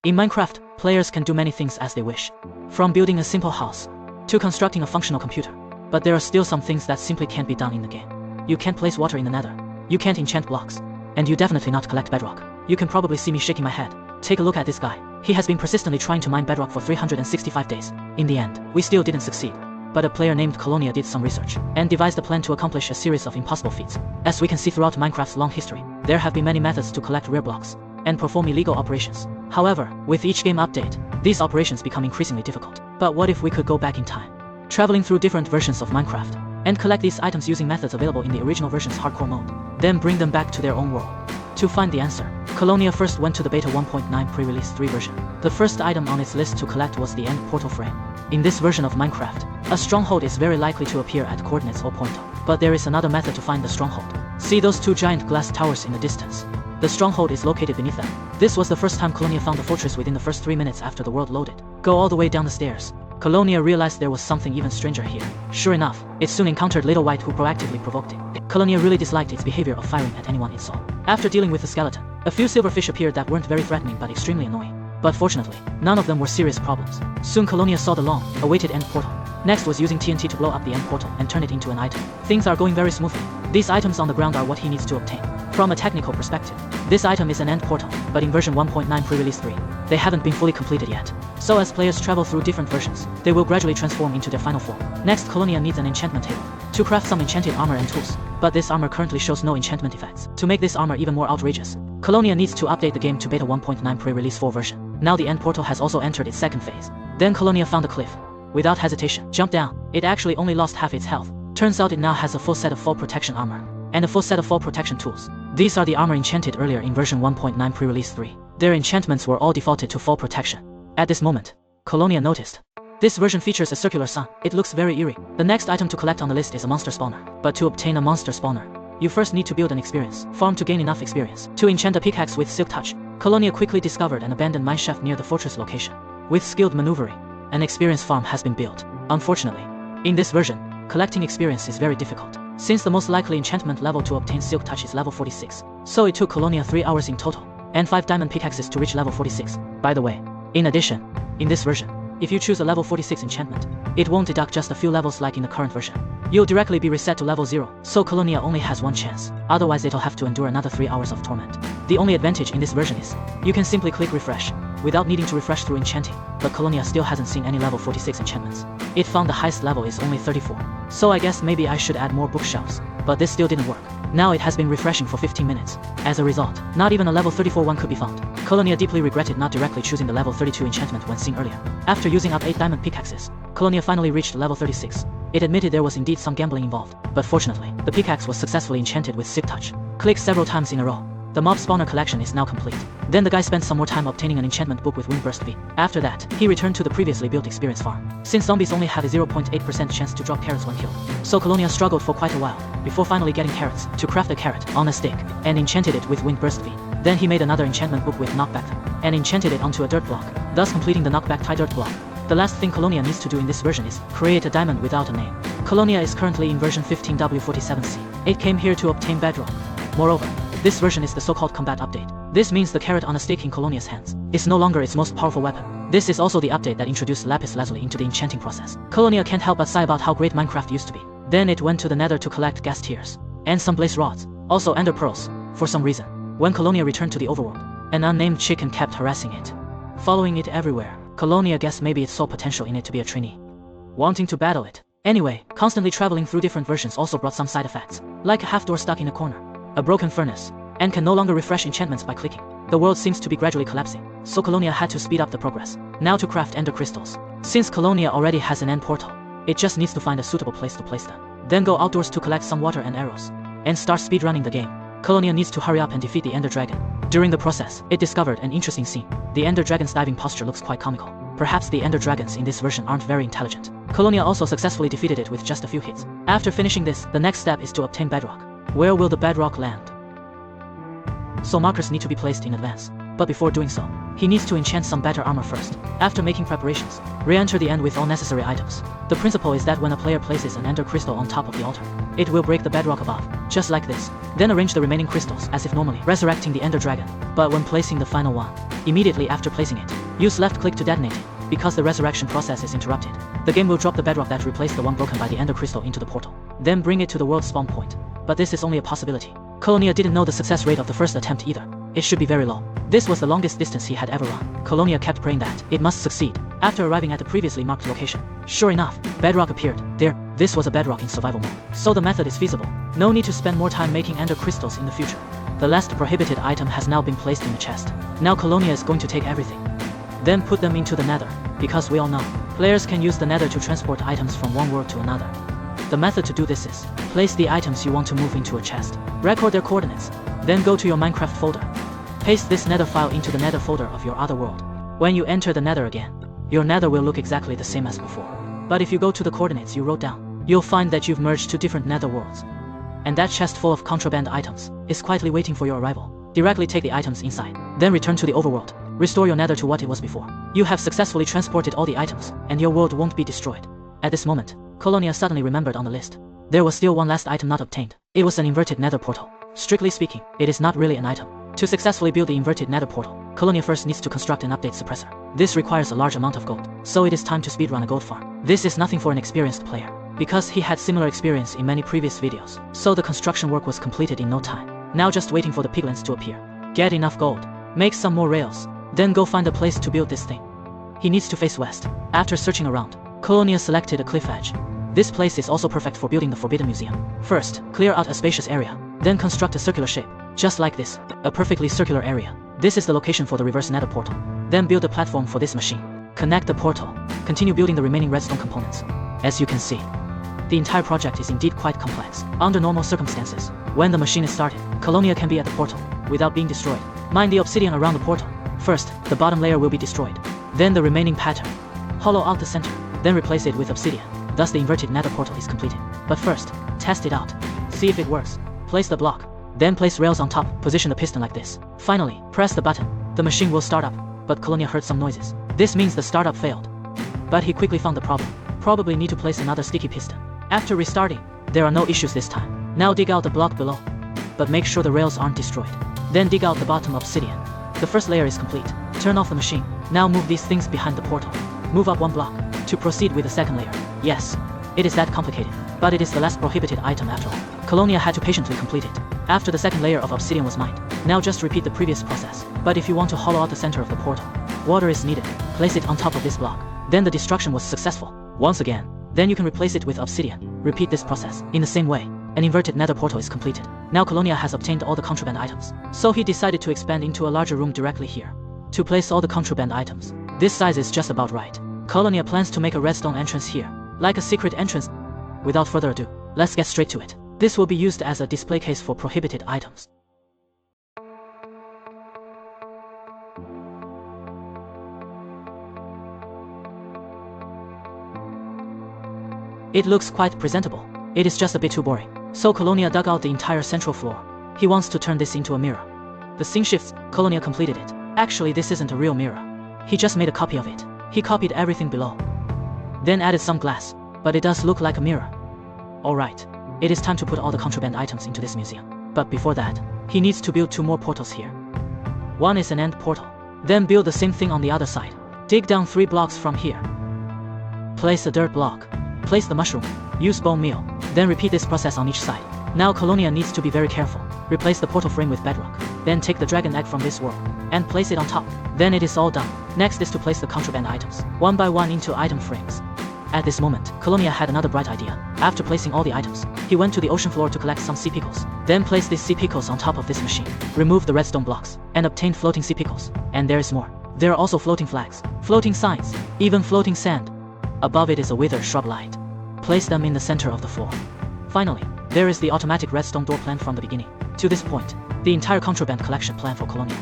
In Minecraft, players can do many things as they wish, from building a simple house to constructing a functional computer. But there are still some things that simply can't be done in the game. You can't place water in the nether, you can't enchant blocks, and you definitely not collect bedrock. You can probably see me shaking my head. Take a look at this guy. He has been persistently trying to mine bedrock for 365 days. In the end, we still didn't succeed. But a player named Colonia did some research and devised a plan to accomplish a series of impossible feats. As we can see throughout Minecraft's long history, there have been many methods to collect rare blocks and perform illegal operations. However, with each game update, these operations become increasingly difficult. But what if we could go back in time, traveling through different versions of Minecraft, and collect these items using methods available in the original version's hardcore mode, then bring them back to their own world? To find the answer, Colonia first went to the beta 1.9 pre-release 3 version. The first item on its list to collect was the end portal frame. In this version of Minecraft, a stronghold is very likely to appear at coordinates 0. But there is another method to find the stronghold. See those two giant glass towers in the distance? The stronghold is located beneath them. This was the first time Colonia found the fortress within the first 3 minutes after the world loaded. Go all the way down the stairs. Colonia realized there was something even stranger here. Sure enough, it soon encountered Little White, who proactively provoked it. Colonia really disliked its behavior of firing at anyone it saw. After dealing with the skeleton, a few silverfish appeared that weren't very threatening but extremely annoying. But fortunately, none of them were serious problems. Soon Colonia saw the long-awaited end portal. Next was using TNT to blow up the end portal and turn it into an item. Things are going very smoothly. These items on the ground are what he needs to obtain. From a technical perspective, this item is an end portal, but in version 1.9 pre-release 3, they haven't been fully completed yet. So as players travel through different versions, they will gradually transform into their final form. Next, Colonia needs an enchantment table to craft some enchanted armor and tools, but this armor currently shows no enchantment effects. To make this armor even more outrageous, Colonia needs to update the game to beta 1.9 pre-release 4 version. Now the end portal has also entered its second phase. Then Colonia found a cliff. Without hesitation, jumped down. It actually only lost half its health. Turns out it now has a full set of fall protection armor and a full set of fall protection tools. These are the armor enchanted earlier in version 1.9 pre-release 3. Their enchantments were all defaulted to fall protection. At this moment, Colonia noticed this version features a circular sun. It looks very eerie. The next item to collect on the list is a monster spawner. But to obtain a monster spawner, you first need to build an experience farm to gain enough experience to enchant a pickaxe with silk touch. Colonia quickly discovered an abandoned mineshaft near the fortress location. With skilled maneuvering, an experience farm has been built. Unfortunately, in this version, collecting experience is very difficult, since the most likely enchantment level to obtain silk touch is level 46. So it took Colonia 3 hours in total, and 5 diamond pickaxes to reach level 46. By the way, in addition, in this version, if you choose a level 46 enchantment, it won't deduct just a few levels like in the current version. You'll directly be reset to level 0, so Colonia only has one chance. Otherwise it'll have to endure another 3 hours of torment. The only advantage in this version is, you can simply click refresh, without needing to refresh through enchanting. But Colonia still hasn't seen any level 46 enchantments. It found the highest level is only 34. So I guess maybe I should add more bookshelves. But this still didn't work. Now it has been refreshing for 15 minutes. As a result, not even a level 34 one could be found. Colonia deeply regretted not directly choosing the level 32 enchantment when seen earlier. After using up 8 diamond pickaxes, Colonia finally reached level 36. It admitted there was indeed some gambling involved, but fortunately, the pickaxe was successfully enchanted with silk touch. Click several times in a row. The mob spawner collection is now complete. Then the guy spent some more time obtaining an enchantment book with Windburst V. After that, he returned to the previously built experience farm. Since zombies only have a 0.8% chance to drop carrots when killed, so Colonia struggled for quite a while, before finally getting carrots, to craft a carrot on a stick, and enchanted it with Windburst V. Then he made another enchantment book with knockback, and enchanted it onto a dirt block, thus completing the knockback tie dirt block. The last thing Colonia needs to do in this version is create a diamond without a name. Colonia is currently in version 15W47C. It came here to obtain bedrock. Moreover, this version is the so-called combat update. This means the carrot on a stick in Colonia's hands is no longer its most powerful weapon. This is also the update that introduced lapis lazuli into the enchanting process. Colonia can't help but sigh about how great Minecraft used to be. Then it went to the nether to collect ghast tears and some blaze rods, also ender pearls. For some reason, when Colonia returned to the overworld, an unnamed chicken kept harassing it, following it everywhere. Colonia guessed maybe it saw potential in it to be a trainee, wanting to battle it. Anyway, constantly traveling through different versions also brought some side effects, like a half door stuck in a corner, a broken furnace, and can no longer refresh enchantments by clicking. The world seems to be gradually collapsing, so Colonia had to speed up the progress. Now to craft ender crystals. Since Colonia already has an end portal, it just needs to find a suitable place to place them. Then go outdoors to collect some water and arrows, and start speedrunning the game. Colonia needs to hurry up and defeat the ender dragon. During the process, it discovered an interesting scene. The ender dragon's diving posture looks quite comical. Perhaps the ender dragons in this version aren't very intelligent. Colonia also successfully defeated it with just a few hits. After finishing this, the next step is to obtain bedrock. Where will the bedrock land? So markers need to be placed in advance. But before doing so, he needs to enchant some better armor first. After making preparations, re-enter the end with all necessary items. The principle is that when a player places an ender crystal on top of the altar, it will break the bedrock above. just like this. Then arrange the remaining crystals as if normally, resurrecting the Ender Dragon. But when placing the final one, immediately after placing it, use left click to detonate it. Because the resurrection process is interrupted, the game will drop the bedrock that replaced the one broken by the Ender Crystal into the portal. Then bring it to the world spawn point. But this is only a possibility. Colonia didn't know the success rate of the first attempt either. It should be very low. This was the longest distance he had ever run. Colonia kept praying that it must succeed. After arriving at the previously marked location, sure enough, bedrock appeared. There, this was a bedrock in survival mode. So the method is feasible. No need to spend more time making Ender Crystals in the future. The last prohibited item has now been placed in the chest. Now Colonia is going to take everything. Then put them into the Nether, because we all know, players can use the Nether to transport items from one world to another. The method to do this is, place the items you want to move into a chest, record their coordinates, then go to your Minecraft folder. Paste this Nether file into the Nether folder of your other world. When you enter the Nether again, your Nether will look exactly the same as before. But if you go to the coordinates you wrote down, you'll find that you've merged two different Nether worlds. And that chest full of contraband items is quietly waiting for your arrival. Directly take the items inside, then return to the overworld. Restore your Nether to what it was before. You have successfully transported all the items, and your world won't be destroyed. At this moment, Colonia suddenly remembered on the list. There was still one last item not obtained. It was an inverted Nether portal. Strictly speaking, it is not really an item. To successfully build the inverted Nether portal, Colonia first needs to construct an update suppressor. This requires a large amount of gold, so it is time to speedrun a gold farm. This is nothing for an experienced player, because he had similar experience in many previous videos, so the construction work was completed in no time. Now just waiting for the piglins to appear. Get enough gold, make some more rails, then go find a place to build this thing. He needs to face west. After searching around, Colonia selected a cliff edge. This place is also perfect for building the Forbidden Museum. First, clear out a spacious area, then construct a circular shape, just like this, a perfectly circular area. This is the location for the reverse Nether portal. Then build a platform for this machine. Connect the portal. Continue building the remaining redstone components. As you can see, the entire project is indeed quite complex. Under normal circumstances, when the machine is started, Colonia can be at the portal without being destroyed. Mine the obsidian around the portal. First, the bottom layer will be destroyed. Then the remaining pattern. Hollow out the center, then replace it with obsidian. Thus the inverted Nether portal is completed. But first, test it out. See if it works. Place the block. Then place rails on top, position the piston like this. Finally, press the button. The machine will start up, but Colonia heard some noises. This means the startup failed. But he quickly found the problem. Probably need to place another sticky piston. After restarting, there are no issues this time. Now dig out the block below, but make sure the rails aren't destroyed. Then dig out the bottom obsidian. The first layer is complete. Turn off the machine. Now move these things behind the portal. Move up one block to proceed with the second layer. Yes, it is that complicated, but it is the last prohibited item after all. Colonia had to patiently complete it. After the second layer of obsidian was mined, now just repeat the previous process. But if you want to hollow out the center of the portal, water is needed. Place it on top of this block. Then the destruction was successful. Once again, then you can replace it with obsidian. Repeat this process. In the same way, an inverted Nether portal is completed. Now Colonia has obtained all the contraband items. So he decided to expand into a larger room directly here to place all the contraband items. This size is just about right. Colonia plans to make a redstone entrance here, like a secret entrance. Without further ado, let's get straight to it. This will be used as a display case for prohibited items. It looks quite presentable. It is just a bit too boring. So Colonia dug out the entire central floor. He wants to turn this into a mirror. The scene shifts. Colonia completed it. Actually, this isn't a real mirror. He just made a copy of it. He copied everything below, then added some glass, but it does look like a mirror. Alright, it is time to put all the contraband items into this museum. But before that, he needs to build two more portals here. One is an end portal. Then build the same thing on the other side. Dig down 3 blocks from here. Place a dirt block. Place the mushroom. Use bone meal. Then repeat this process on each side. Now Colonia needs to be very careful. Replace the portal frame with bedrock. Then take the dragon egg from this world and place it on top. Then it is all done. Next is to place the contraband items, one by one into item frames. At this moment, Colonia had another bright idea. After placing all the items, he went to the ocean floor to collect some sea pickles. Then place these sea pickles on top of this machine. Remove the redstone blocks and obtain floating sea pickles. And there is more. There are also floating flags, floating signs, even floating sand. Above it is a withered shrub light. Place them in the center of the floor. Finally, there is the automatic redstone door planned from the beginning. To this point, the entire contraband collection plan for Colonia